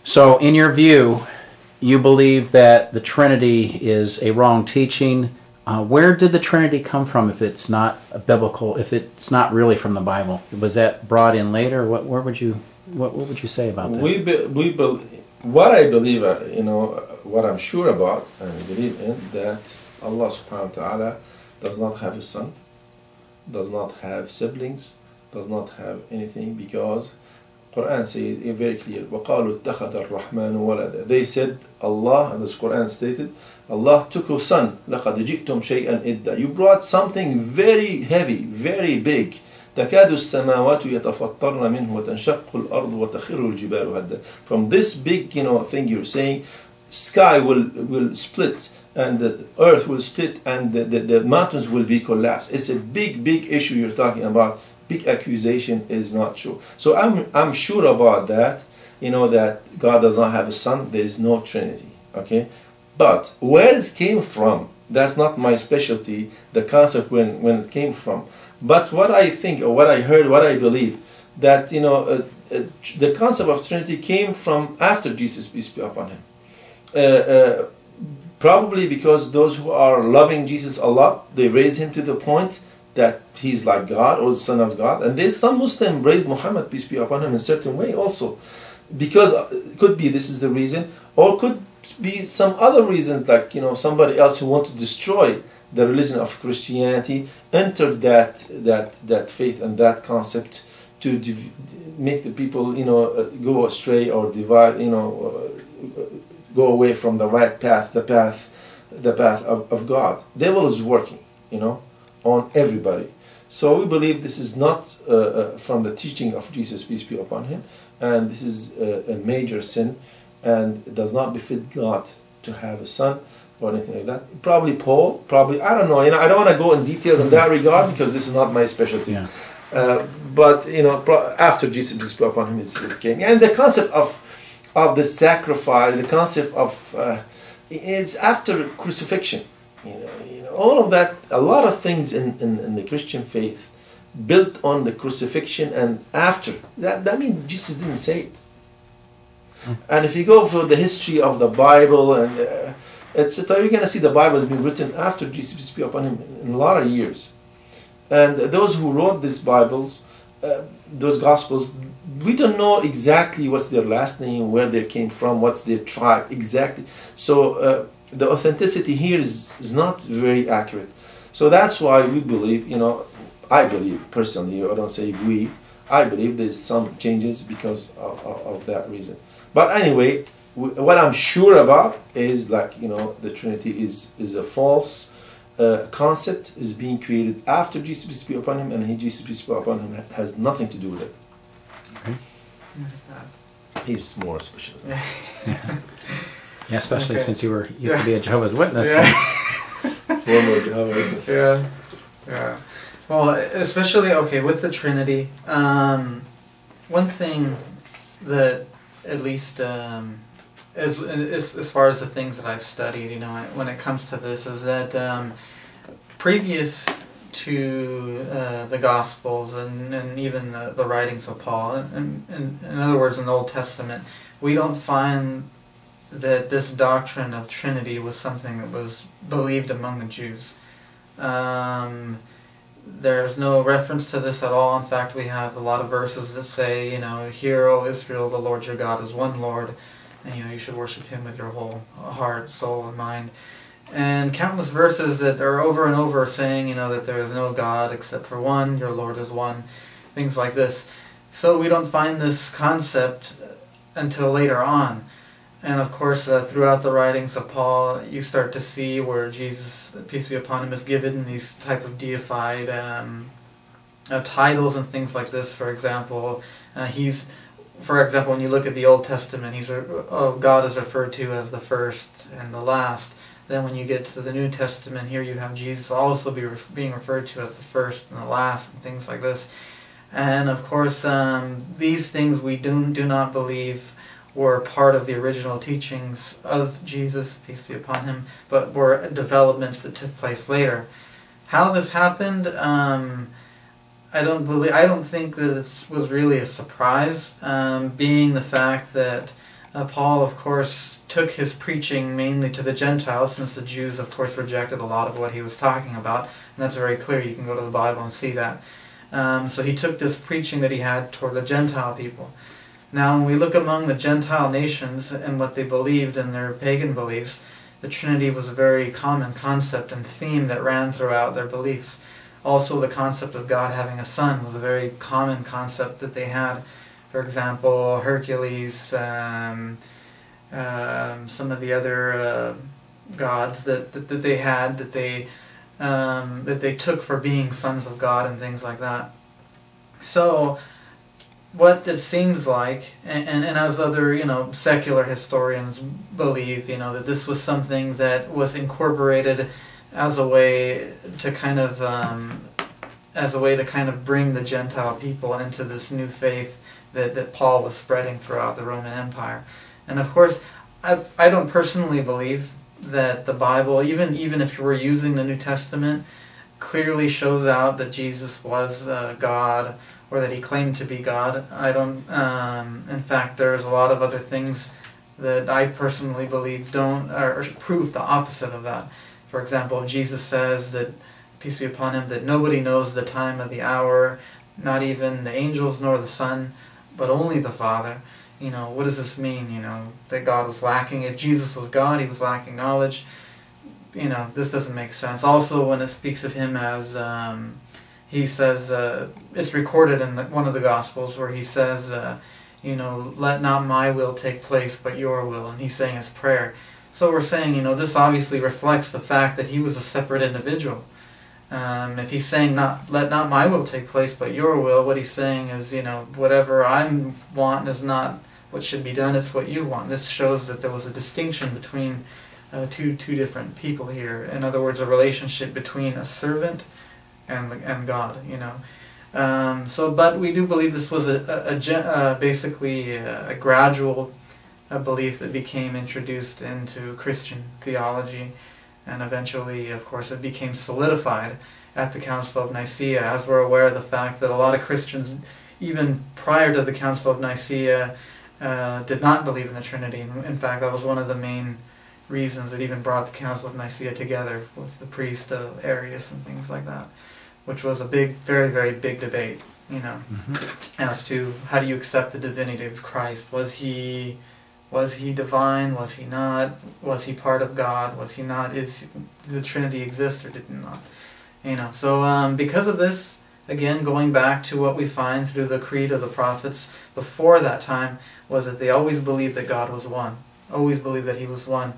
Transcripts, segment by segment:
So, in your view, you believe that the Trinity is a wrong teaching. Where did the Trinity come from if it's not a biblical, if it's not really from the Bible? Was that brought in later? What would you say about that? What I believe, what I'm sure about and believe in, that Allah subhanahu wa ta'ala does not have a son, does not have siblings, does not have anything, because Quran says it very clear, وَقَالُوا اتَّخَذَ الرَّحْمَنُ وَلَدًا. They said, Allah, and this Quran stated, Allah took a son. لَقَدْ جِئْتُمْ شَيْئًا إِدَّا. You brought something very heavy, very big. تَكَادُ السَّمَاوَاتُ يَتَفَطَّرْنَ مِنْهُ وَتَنْشَقُّ الْأَرْضُ وَتَخِرُّ الْجِبَالُ هَدًّا. From this big, thing you're saying, sky will split, and the earth will split, and the mountains will be collapsed. It's a big issue you're talking about. Big accusation is not true. So I'm sure about that, that God does not have a son. There is no Trinity. Okay, but where it came from, that's not my specialty. The concept when it came from, but what I think, or what I heard, what I believe, that the concept of Trinity came from after Jesus, peace be upon him. Probably because those who are loving Jesus a lot, they raise him to the point that he's like God or the Son of God. And there's some Muslim raised Muhammad, peace be upon him, in a certain way also. Because could be this is the reason, or could be some other reasons, like somebody else who want to destroy the religion of Christianity entered that faith and that concept to make the people go astray or divide, go away from the right path, the path of God. Devil is working, on everybody. So we believe this is not from the teaching of Jesus, peace be upon him, and this is a major sin, and it does not befit God to have a son or anything like that. Probably Paul, I don't know. I don't want to go in details in that regard because this is not my specialty. Yeah. But after Jesus, peace be upon him, it came, and the concept of the sacrifice, the concept of it's after crucifixion. All of that, a lot of things in the Christian faith built on the crucifixion and after. That means Jesus didn't say it. And if you go for the history of the Bible, and you're going to see the Bible has been written after Jesus, peace be upon him, in a lot of years. And those who wrote these Bibles, those Gospels, we don't know exactly what's their last name, where they came from, what's their tribe, exactly. So the authenticity here is not very accurate. So that's why we believe, I believe personally, I don't say we, I believe there's some changes because of that reason. But anyway, what I'm sure about is the Trinity is a false concept, is being created after Jesus, peace be upon him, and Jesus, peace be upon him, has nothing to do with it. Okay. He's more special. Yeah, especially since you used to be a Jehovah's Witness. Former Jehovah's Witness. Yeah. Well, especially with the Trinity. One thing that at least as far as the things that I've studied, when it comes to this, is that previous to the Gospels and even the writings of Paul, and in other words, in the Old Testament, we don't find that this doctrine of Trinity was something that was believed among the Jews. There's no reference to this at all. In fact, we have a lot of verses that say, "Hear, O Israel, the Lord your God is one Lord, and you should worship him with your whole heart, soul, and mind." And countless verses that are over and over saying, that there is no God except for one, your Lord is one, things like this. So we don't find this concept until later on. And of course, throughout the writings of Paul, you start to see where Jesus, peace be upon him, is given these type of deified titles and things like this. For example, when you look at the Old Testament, God is referred to as the first and the last. Then when you get to the New Testament, here you have Jesus also being referred to as the first and the last, and things like this. And of course, these things we do not believe were part of the original teachings of Jesus, peace be upon him, but were developments that took place later. How this happened, I don't think that it was really a surprise, being the fact that Paul, of course, took his preaching mainly to the Gentiles, since the Jews, of course, rejected a lot of what he was talking about. And that's very clear. You can go to the Bible and see that. So he took this preaching that he had toward the Gentile people. Now, when we look among the Gentile nations and what they believed in their pagan beliefs, the Trinity was a very common concept and theme that ran throughout their beliefs. Also, the concept of God having a son was a very common concept that they had. For example, Hercules, some of the other gods that they had, that they took for being sons of God and things like that. So, what it seems like, and as other, secular historians believe, that this was something that was incorporated as a way to kind of bring the Gentile people into this new faith that Paul was spreading throughout the Roman Empire. And of course, I don't personally believe that the Bible, even if you were using the New Testament, clearly shows out that Jesus was God, or that he claimed to be God. I don't. In fact, there's a lot of other things that I personally believe don't, or prove the opposite of that. For example, Jesus says that, peace be upon him, that nobody knows the time of the hour, not even the angels nor the Son, but only the Father. What does this mean? That God was lacking. If Jesus was God, he was lacking knowledge. This doesn't make sense. Also, when it speaks of him as, he says, it's recorded in one of the Gospels where he says, let not my will take place, but your will. And he's saying it's prayer. So we're saying, this obviously reflects the fact that he was a separate individual. If he's saying, let not my will take place, but your will, what he's saying is, whatever I want is not what should be done, it's what you want. This shows that there was a distinction between two different people here. In other words, a relationship between a servant and God, but we do believe this was basically a gradual belief that became introduced into Christian theology, and eventually, of course, it became solidified at the Council of Nicaea, as we're aware of the fact that a lot of Christians, even prior to the Council of Nicaea, did not believe in the Trinity. In fact, that was one of the main reasons that even brought the Council of Nicaea together, was the priest of Arius and things like that, which was a big, very, very big debate, as to how do you accept the divinity of Christ. Was he divine? Was he not? Was he part of God? Was he not? Did the Trinity exist or did it not? So because of this, again, going back to what we find through the creed of the prophets before that time, was that they always believed that God was one. Always believed that he was one.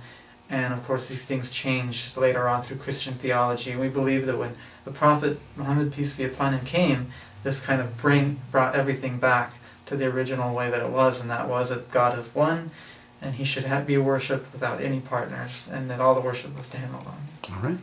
And of course these things changed later on through Christian theology. And we believe that when the prophet Mohamad, peace be upon him, came, this kind of brought everything back to the original way that it was, and that was that God is one, and he should be worshipped without any partners, and that all the worship was to him alone. All right.